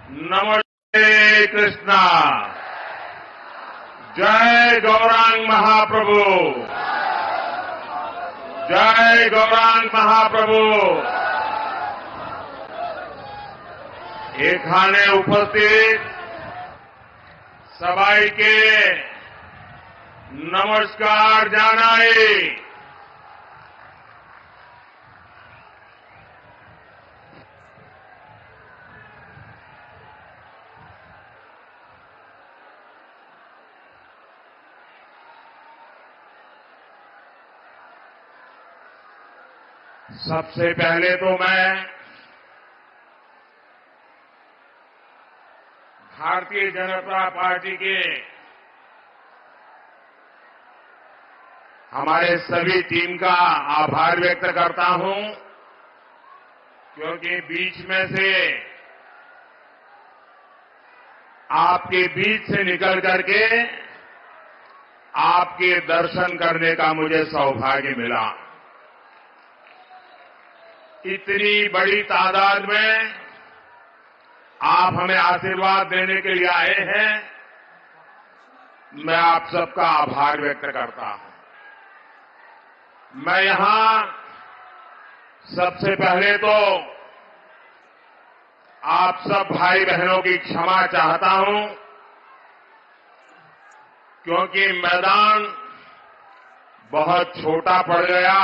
नमस्ते कृष्णा। जय गौरांग महाप्रभु। जय गौरांग महाप्रभु। एखाने उपस्थित सबाईके नमस्कार जानाई। सबसे पहले तो मैं भारतीय जनता पार्टी के हमारे सभी टीम का आभार व्यक्त करता हूं, क्योंकि बीच में से आपके बीच से निकल करके आपके दर्शन करने का मुझे सौभाग्य मिला। इतनी बड़ी तादाद में आप हमें आशीर्वाद देने के लिए आए हैं, मैं आप सबका आभार व्यक्त करता हूं। मैं यहां सबसे पहले तो आप सब भाई बहनों की क्षमा चाहता हूं, क्योंकि मैदान बहुत छोटा पड़ गया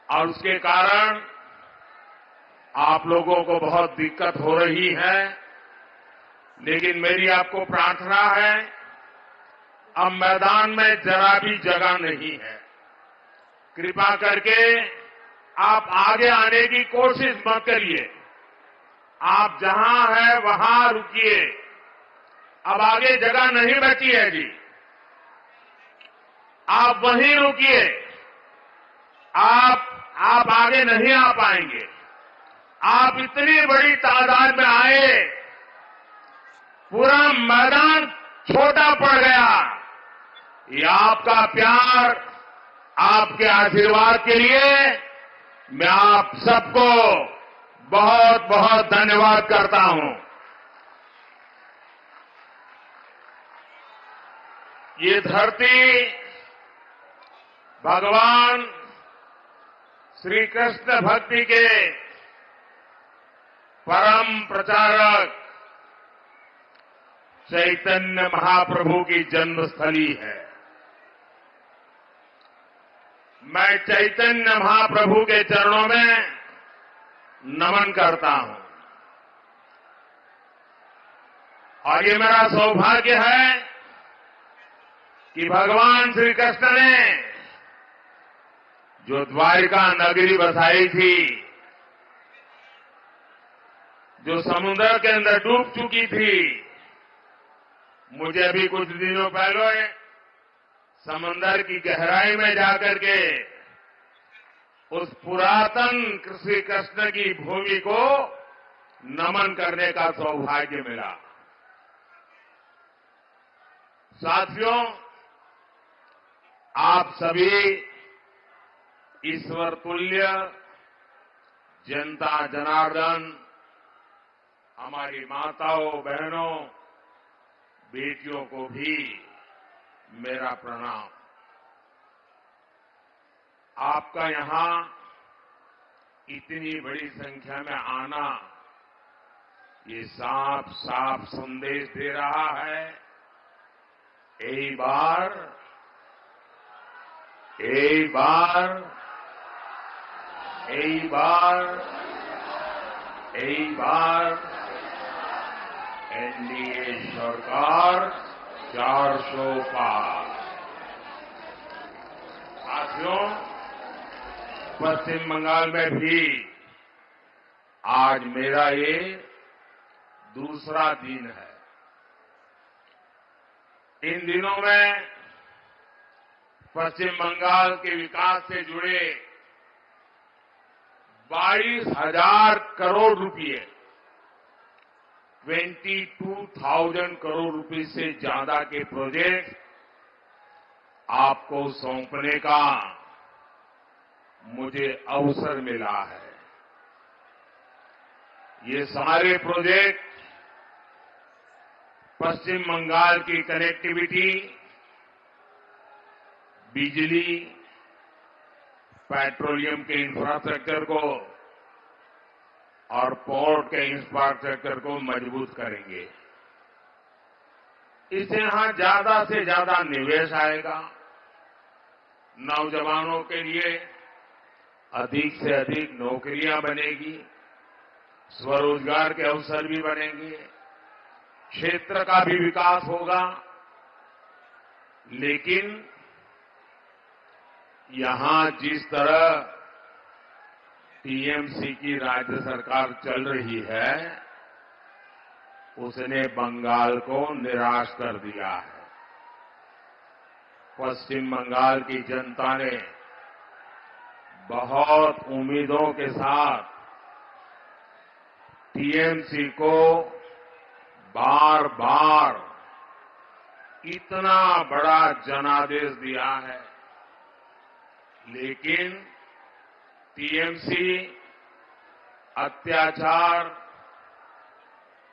और उसके कारण आप लोगों को बहुत दिक्कत हो रही है। लेकिन मेरी आपको प्रार्थना है, अब मैदान में जरा भी जगह नहीं है। कृपा करके आप आगे आने की कोशिश मत करिए। आप जहां हैं वहां रुकिए। अब आगे जगह नहीं बची है जी, आप वहीं रुकिए। आप आगे नहीं आ पाएंगे। आप इतनी बड़ी तादाद में आए, पूरा मैदान छोटा पड़ गया। ये आपका प्यार, आपके आशीर्वाद के लिए मैं आप सबको बहुत बहुत धन्यवाद करता हूं। ये धरती भगवान श्री कृष्ण भक्ति के परम प्रचारक चैतन्य महाप्रभु की जन्मस्थली है। मैं चैतन्य महाप्रभु के चरणों में नमन करता हूं और ये मेरा सौभाग्य है कि भगवान श्री कृष्ण ने जो द्वारिका नगरी बसाई थी, जो समुद्र के अंदर डूब चुकी थी, मुझे अभी कुछ दिनों पहले समुद्र की गहराई में जाकर के उस पुरातन श्री कृष्ण की भूमि को नमन करने का सौभाग्य मिला। साथियों, आप सभी ईश्वर तुल्य जनता जनार्दन, हमारी माताओं बहनों बेटियों को भी मेरा प्रणाम। आपका यहां इतनी बड़ी संख्या में आना ये साफ साफ संदेश दे रहा है, एक बार एनडीए सरकार 400 पार। साथियों, पश्चिम बंगाल में भी आज मेरा ये दूसरा दिन है। इन दिनों में पश्चिम बंगाल के विकास से जुड़े 22,000 करोड़ रुपए, 22,000 करोड़ रुपए से ज्यादा के प्रोजेक्ट आपको सौंपने का मुझे अवसर मिला है। ये सारे प्रोजेक्ट पश्चिम बंगाल की कनेक्टिविटी, बिजली, पेट्रोलियम के इंफ्रास्ट्रक्चर को और पोर्ट के इंफ्रास्ट्रक्चर को मजबूत करेंगे। इससे यहां ज्यादा से ज्यादा निवेश आएगा, नौजवानों के लिए अधिक से अधिक नौकरियां बनेगी, स्वरोजगार के अवसर भी बनेंगे, क्षेत्र का भी विकास होगा। लेकिन यहां जिस तरह टीएमसी की राज्य सरकार चल रही है, उसने बंगाल को निराश कर दिया है। पश्चिम बंगाल की जनता ने बहुत उम्मीदों के साथ टीएमसी को बार बार इतना बड़ा जनादेश दिया है, लेकिन टीएमसी अत्याचार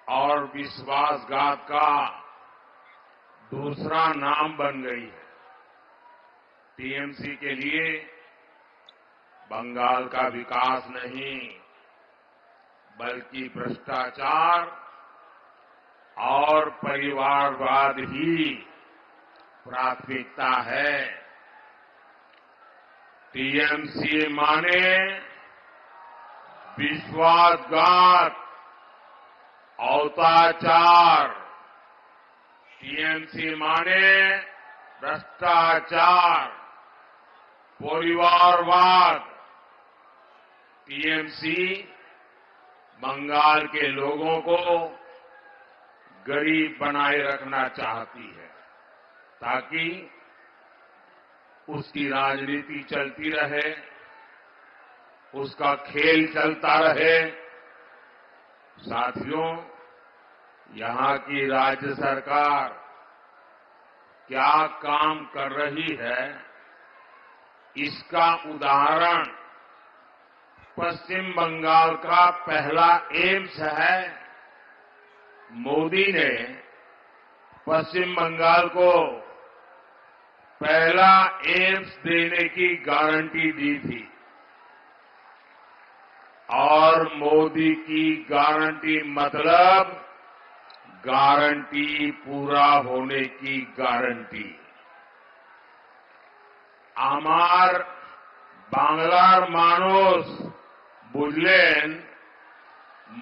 और विश्वासघात का दूसरा नाम बन गई है। टीएमसी के लिए बंगाल का विकास नहीं, बल्कि भ्रष्टाचार और परिवारवाद ही प्राथमिकता है। टीएमसी माने विश्वासघात, अत्याचार, टीएमसी माने भ्रष्टाचार, परिवारवाद। टीएमसी बंगाल के लोगों को गरीब बनाए रखना चाहती है, ताकि उसकी राजनीति चलती रहे, उसका खेल चलता रहे। साथियों, यहां की राज्य सरकार क्या काम कर रही है, इसका उदाहरण पश्चिम बंगाल का पहला एम्स है। मोदी ने पश्चिम बंगाल को पहला एम्स देने की गारंटी दी थी, और मोदी की गारंटी मतलब गारंटी पूरा होने की गारंटी। আমার বাংলার মানুষ বুঝলেন,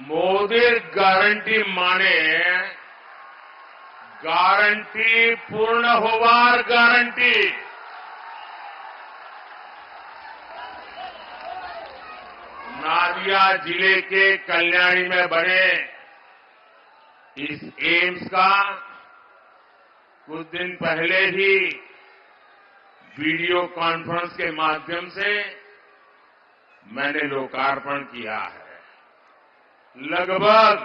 মোদির গ্যারান্টি মানে गारंटी पूर्ण होवार गारंटी। नादिया जिले के कल्याणी में बने इस एम्स का कुछ दिन पहले ही वीडियो कॉन्फ्रेंस के माध्यम से मैंने लोकार्पण किया है। लगभग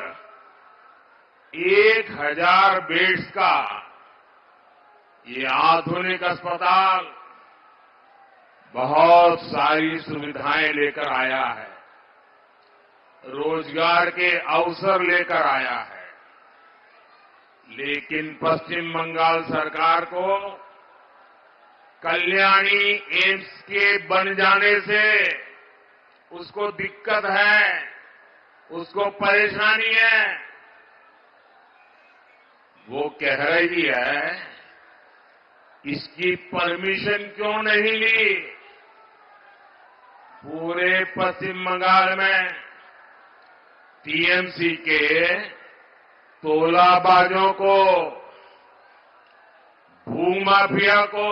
1000 बेड्स का ये आधुनिक अस्पताल बहुत सारी सुविधाएं लेकर आया है, रोजगार के अवसर लेकर आया है। लेकिन पश्चिम बंगाल सरकार को कल्याणी एम्स के बन जाने से उसको दिक्कत है, उसको परेशानी है। वो कह रही है, इसकी परमिशन क्यों नहीं ली? पूरे पश्चिम बंगाल में टीएमसी के तोलाबाजों को, भूमाफिया को,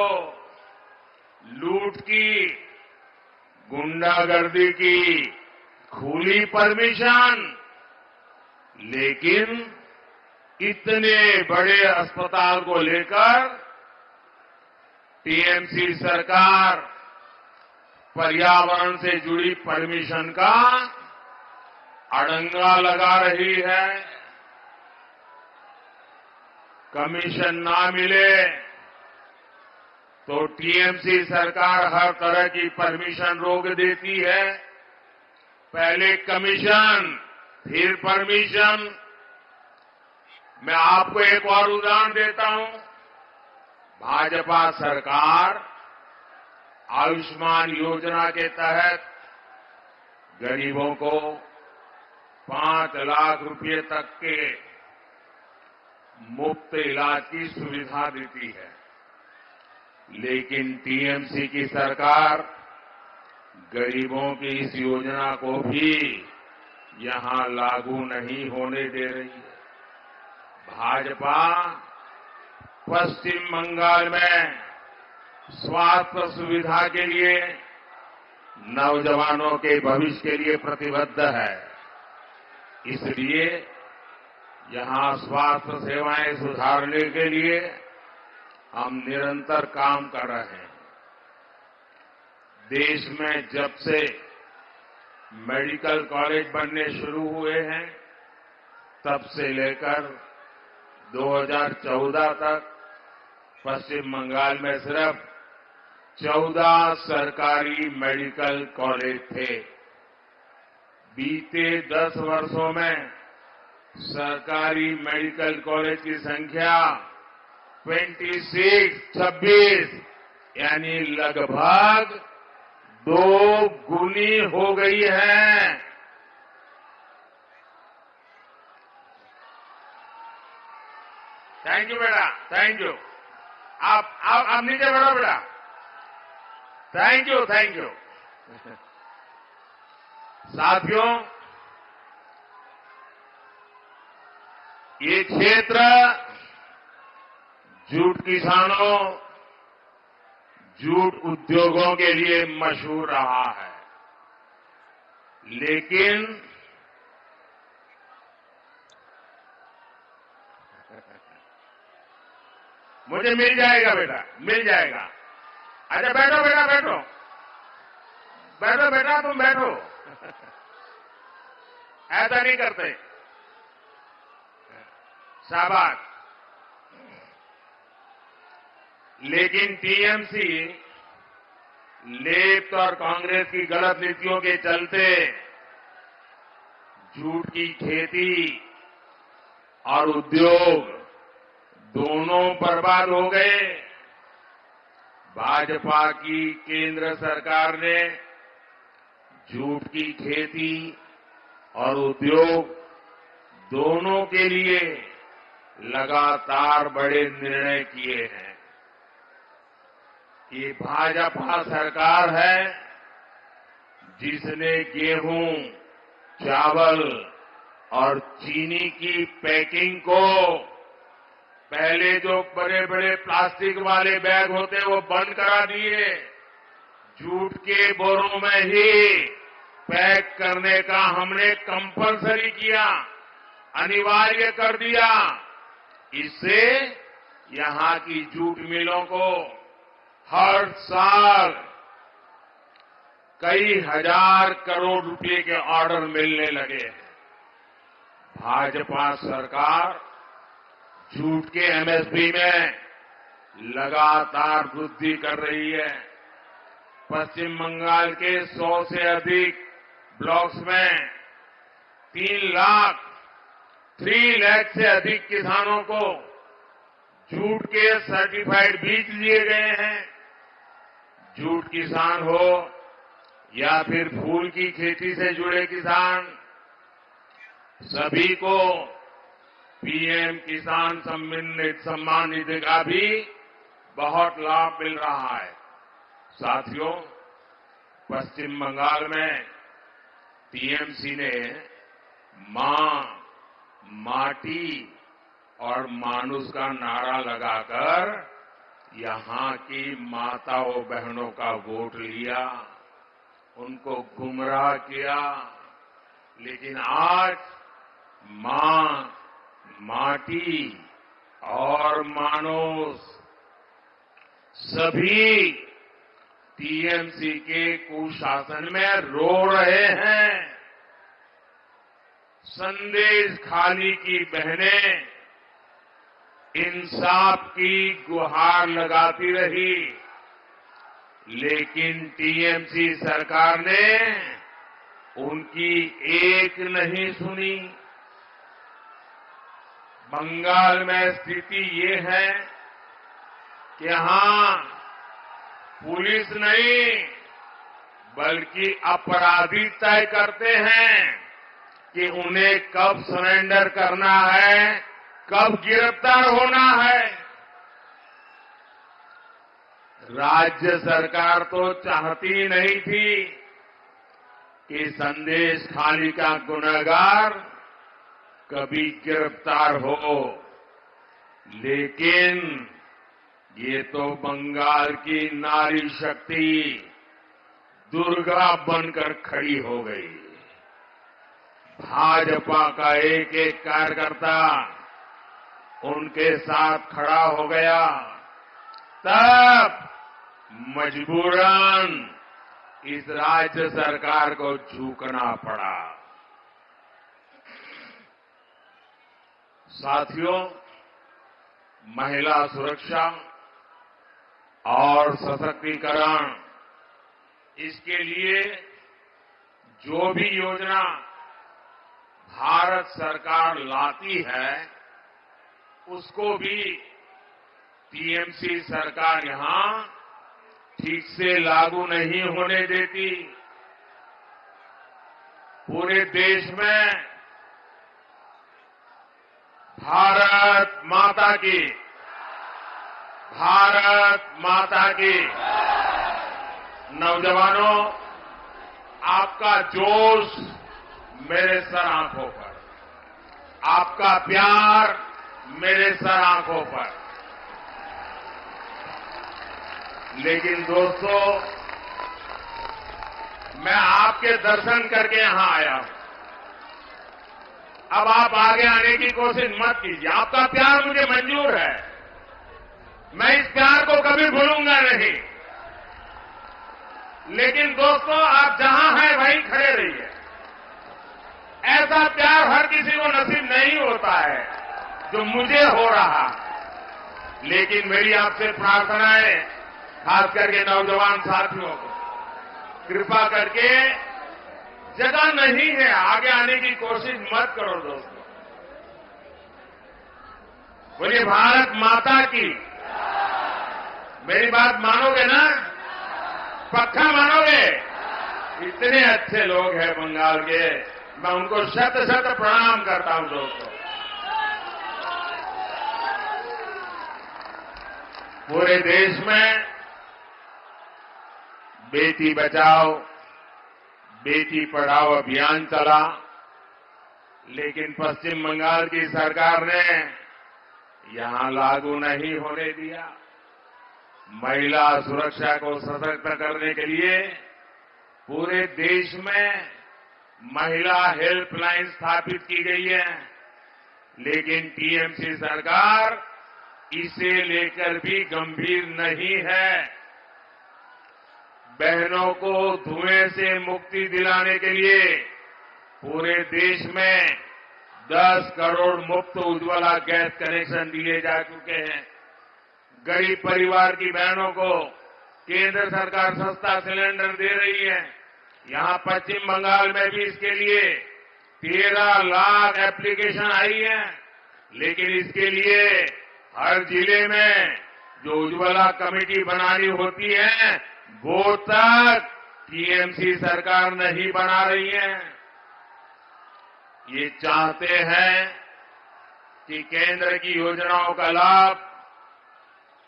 लूट की, गुंडागर्दी की खुली परमिशन। लेकिन इतने बड़े अस्पताल को लेकर टीएमसी सरकार पर्यावरण से जुड़ी परमिशन का अड़ंगा लगा रही है। कमीशन ना मिले तो टीएमसी सरकार हर तरह की परमिशन रोक देती है। पहले कमीशन, फिर परमिशन। मैं आपको एक और उदाहरण देता हूं। भाजपा सरकार आयुष्मान योजना के तहत गरीबों को 5 लाख रुपए तक के मुफ्त इलाज की सुविधा देती है। लेकिन टीएमसी की सरकार गरीबों की इस योजना को भी यहां लागू नहीं होने दे रही है। भाजपा पश्चिम बंगाल में स्वास्थ्य सुविधा के लिए, नौजवानों के भविष्य के लिए प्रतिबद्ध है। इसलिए यहां स्वास्थ्य सेवाएं सुधारने के लिए हम निरंतर काम कर रहे हैं। देश में जब से मेडिकल कॉलेज बनने शुरू हुए हैं, तब से लेकर 2014 तक पश्चिम बंगाल में सिर्फ 14 सरकारी मेडिकल कॉलेज थे। बीते 10 वर्षों में सरकारी मेडिकल कॉलेज की संख्या 26 यानी लगभग 2 गुनी हो गई है। थैंक यू बेटा, थैंक यू। आप नीचे बैठो बेटा। Thank you, thank you. साथियों, ये क्षेत्र जूट किसानों, जूट उद्योगों के लिए मशहूर रहा है। लेकिन मुझे मिल जाएगा बेटा, मिल जाएगा। अच्छा बैठो बेटा, बैठो बैठो बेटा, तुम बैठो। ऐसा नहीं करते। शाबाश। लेकिन टीएमसी लेफ्ट और कांग्रेस की गलत नीतियों के चलते जूट की खेती और उद्योग दोनों बर्बाद हो गए। भाजपा की केंद्र सरकार ने जूट की खेती और उद्योग दोनों के लिए लगातार बड़े निर्णय किए हैं। ये भाजपा सरकार है जिसने गेहूं, चावल और चीनी की पैकिंग को, पहले जो बड़े बड़े प्लास्टिक वाले बैग होते वो बंद करा दिए, जूट के बोरों में ही पैक करने का हमने कंपलसरी किया, अनिवार्य कर दिया। इससे यहां की जूट मिलों को हर साल कई हजार करोड़ रुपए के ऑर्डर मिलने लगे हैं। भाजपा सरकार जूट के एमएसपी में लगातार वृद्धि कर रही है। पश्चिम बंगाल के 100 से अधिक ब्लॉक्स में 3 लाख से अधिक किसानों को जूट के सर्टिफाइड बीज दिए गए हैं। जूट किसान हो या फिर फूल की खेती से जुड़े किसान, सभी को पीएम किसान सम्मान निधि का भी बहुत लाभ मिल रहा है। साथियों, पश्चिम बंगाल में टीएमसी ने मां, माटी और मानुष का नारा लगाकर यहां की माताओं बहनों का वोट लिया, उनको गुमराह किया। लेकिन आज मां, माटी और मानुष सभी टीएमसी के कुशासन में रो रहे हैं। संदेश खाली की बहनें इंसाफ की गुहार लगाती रही, लेकिन टीएमसी सरकार ने उनकी एक नहीं सुनी। बंगाल में स्थिति ये है कि यहां पुलिस नहीं बल्कि अपराधी तय करते हैं कि उन्हें कब सरेंडर करना है, कब गिरफ्तार होना है। राज्य सरकार तो चाहती नहीं थी कि संदेश खाली का गुनहगार कभी गिरफ्तार हो, लेकिन ये तो बंगाल की नारी शक्ति दुर्गा बनकर खड़ी हो गई। भाजपा का एक एक कार्यकर्ता उनके साथ खड़ा हो गया, तब मजबूरन इस राज्य सरकार को झुकना पड़ा। साथियों, महिला सुरक्षा और सशक्तिकरण, इसके लिए जो भी योजना भारत सरकार लाती है उसको भी टीएमसी सरकार यहां ठीक से लागू नहीं होने देती। पूरे देश में भारत माता की, भारत माता की। नौजवानों, आपका जोश मेरे सर आंखों पर, आपका प्यार मेरे सर आंखों पर। लेकिन दोस्तों, मैं आपके दर्शन करके यहां आया हूं। अब आप आगे आने की कोशिश मत कीजिए। आपका प्यार मुझे मंजूर है, मैं इस प्यार को कभी भूलूंगा नहीं। लेकिन दोस्तों, आप जहां हैं वहीं खड़े रहिए। ऐसा प्यार हर किसी को नसीब नहीं होता है जो मुझे हो रहा। लेकिन मेरी आपसे प्रार्थना है, खास करके नौजवान साथियों को, कृपा करके जगह नहीं है, आगे आने की कोशिश मत करो दोस्तों। बोलिए भारत माता की। मेरी बात मानोगे ना? पक्का मानोगे? इतने अच्छे लोग हैं बंगाल के, मैं उनको शत शत प्रणाम करता हूं दोस्तों। पूरे देश में बेटी बचाओ बेटी पढ़ाओ अभियान चला, लेकिन पश्चिम बंगाल की सरकार ने यहां लागू नहीं होने दिया। महिला सुरक्षा को सशक्त करने के लिए पूरे देश में महिला हेल्पलाइन स्थापित की गई है, लेकिन टीएमसी सरकार इसे लेकर भी गंभीर नहीं है। बहनों को धुएं से मुक्ति दिलाने के लिए पूरे देश में 10 करोड़ मुफ्त उज्ज्वला गैस कनेक्शन दिए जा चुके हैं। गरीब परिवार की बहनों को केंद्र सरकार सस्ता सिलेंडर दे रही है। यहां पश्चिम बंगाल में भी इसके लिए 13 लाख एप्लीकेशन आई है, लेकिन इसके लिए हर जिले में जो उज्ज्वला कमेटी बनानी होती है वो तक टीएमसी सरकार नहीं बना रही है। ये चाहते हैं कि केंद्र की योजनाओं का लाभ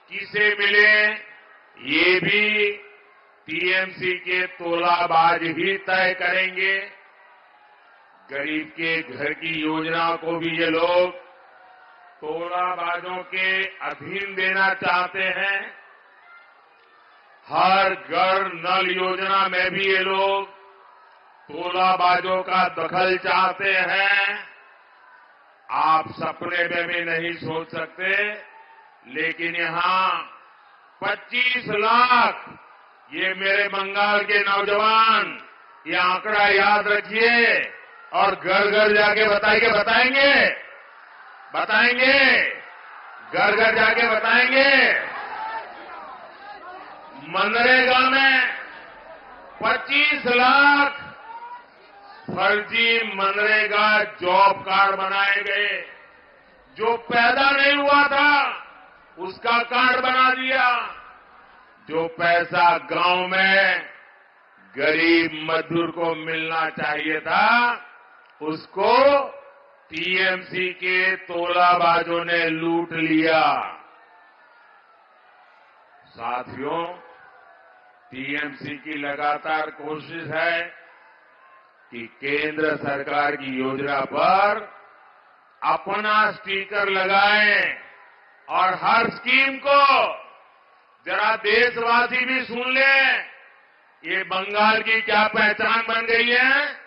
किसे मिले, ये भी टीएमसी के तोलाबाज ही तय करेंगे। गरीब के घर की योजना को भी ये लोग तोलाबाजों के अधीन देना चाहते हैं। हर घर नल योजना में भी ये लोग तोलाबाजों का दखल चाहते हैं। आप सपने में भी नहीं सोच सकते, लेकिन यहां 25 लाख, ये मेरे बंगाल के नौजवान, ये आंकड़ा याद रखिए और घर घर जाके बताएंगे, घर घर जाके बताएंगे। मनरेगा में 25 लाख फर्जी मनरेगा जॉब कार्ड बनाए गए। जो पैदा नहीं हुआ था उसका कार्ड बना दिया। जो पैसा गांव में गरीब मजदूर को मिलना चाहिए था उसको टीएमसी के तोलाबाजों ने लूट लिया। साथियों, टीएमसी की लगातार कोशिश है कि केंद्र सरकार की योजना पर अपना स्टिकर लगाएं और हर स्कीम को जरा देशवासी भी सुन लें। ये बंगाल की क्या पहचान बन गई है?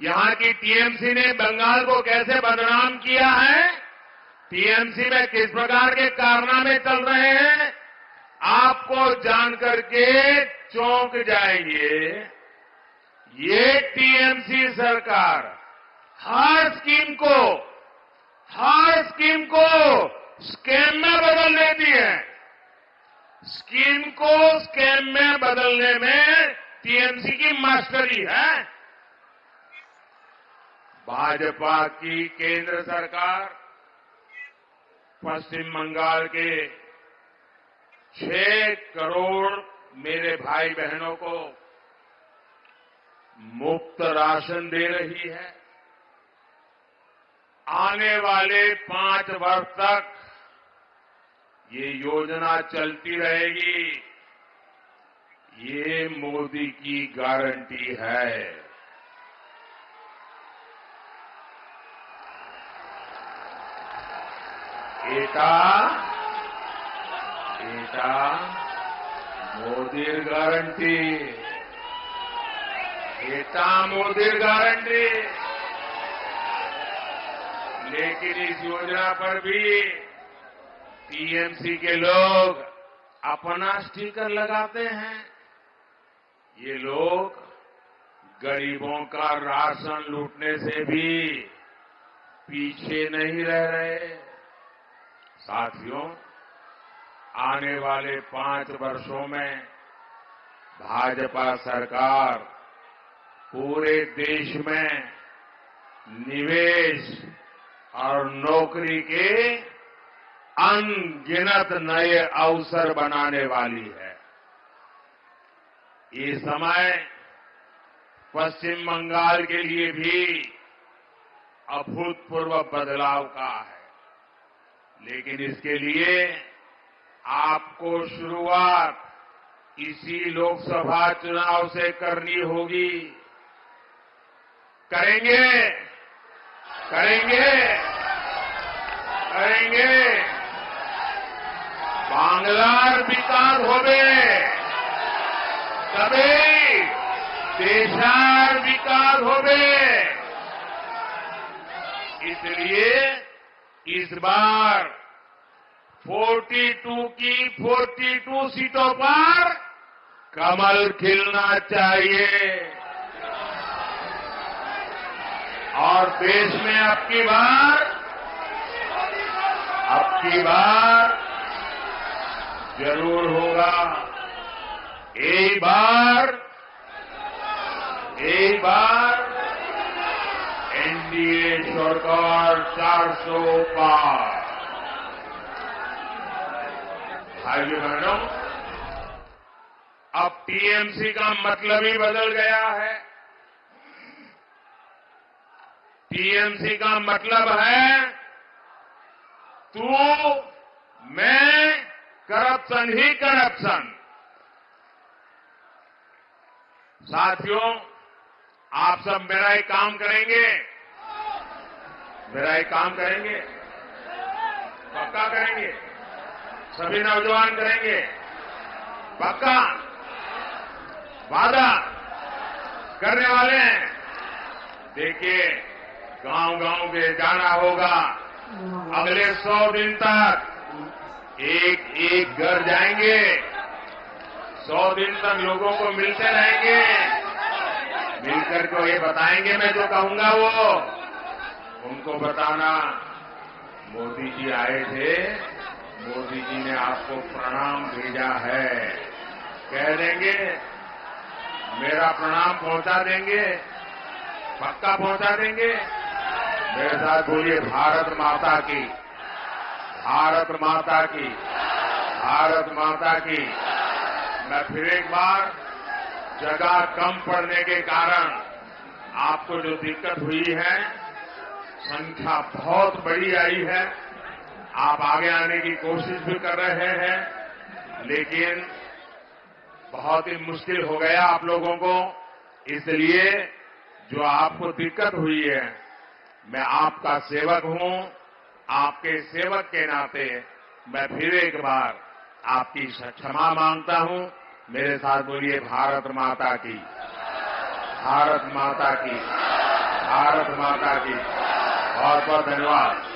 यहां की टीएमसी ने बंगाल को कैसे बदनाम किया है? टीएमसी में किस प्रकार के कारनामे चल रहे हैं? आपको जानकर के चौंक जाएंगे। ये टीएमसी सरकार हर स्कीम को स्कैम में बदल देती है। स्कीम को स्कैम में बदलने में टीएमसी की मास्टरी है। भाजपा की केंद्र सरकार पश्चिम बंगाल के 6 करोड़ मेरे भाई बहनों को मुफ्त राशन दे रही है। आने वाले 5 वर्ष तक ये योजना चलती रहेगी। ये मोदी की गारंटी है। एटा मोदीर गारंटी। एटा मोदीर गारंटी। लेकिन इस योजना पर भी टीएमसी के लोग अपना स्टिकर लगाते हैं। ये लोग गरीबों का राशन लूटने से भी पीछे नहीं रह रहे। साथियों, आने वाले 5 वर्षों में भाजपा सरकार पूरे देश में निवेश और नौकरी के अनगिनत नए अवसर बनाने वाली है। ये समय पश्चिम बंगाल के लिए भी अभूतपूर्व बदलाव का है। लेकिन इसके लिए आपको शुरुआत इसी लोकसभा चुनाव से करनी होगी। करेंगे। बांग्लार विकास होबे तबे देशार विकास होबे। इसलिए इस बार 42 की 42 सीटों पर कमल खिलना चाहिए और देश में अब की बार जरूर होगा। एक बार एनडीए सरकार 400 पार। भाइयों बहनों, अब टीएमसी का मतलब ही बदल गया है। टीएमसी का मतलब है तू मैं करप्शन ही करप्शन। साथियों, आप सब मेरा एक काम करेंगे। पक्का करेंगे। सभी नौजवान करेंगे। पक्का वादा करने वाले हैं। देखिए, गांव-गांव के जाना होगा। अगले 100 दिन तक एक घर जाएंगे। 100 दिन तक लोगों को मिलते रहेंगे। मिलकर को ये बताएंगे, मैं जो कहूंगा वो उनको बताना। मोदी जी आए थे, मोदी जी ने आपको प्रणाम भेजा है, कह देंगे, मेरा प्रणाम पहुंचा देंगे। पक्का पहुंचा देंगे। मेरे साथ बोलिए भारत माता की, भारत माता की, भारत माता की। मैं फिर एक बार, जगह कम पड़ने के कारण आपको जो दिक्कत हुई है, संख्या बहुत बड़ी आई है, आप आगे आने की कोशिश भी कर रहे हैं, लेकिन बहुत ही मुश्किल हो गया आप लोगों को। इसलिए जो आपको दिक्कत हुई है, मैं आपका सेवक हूं, आपके सेवक के नाते मैं फिर एक बार आपकी क्षमा मांगता हूं। मेरे साथ बोलिए भारत माता की, भारत माता की, भारत माता की। बहुत बहुत धन्यवाद।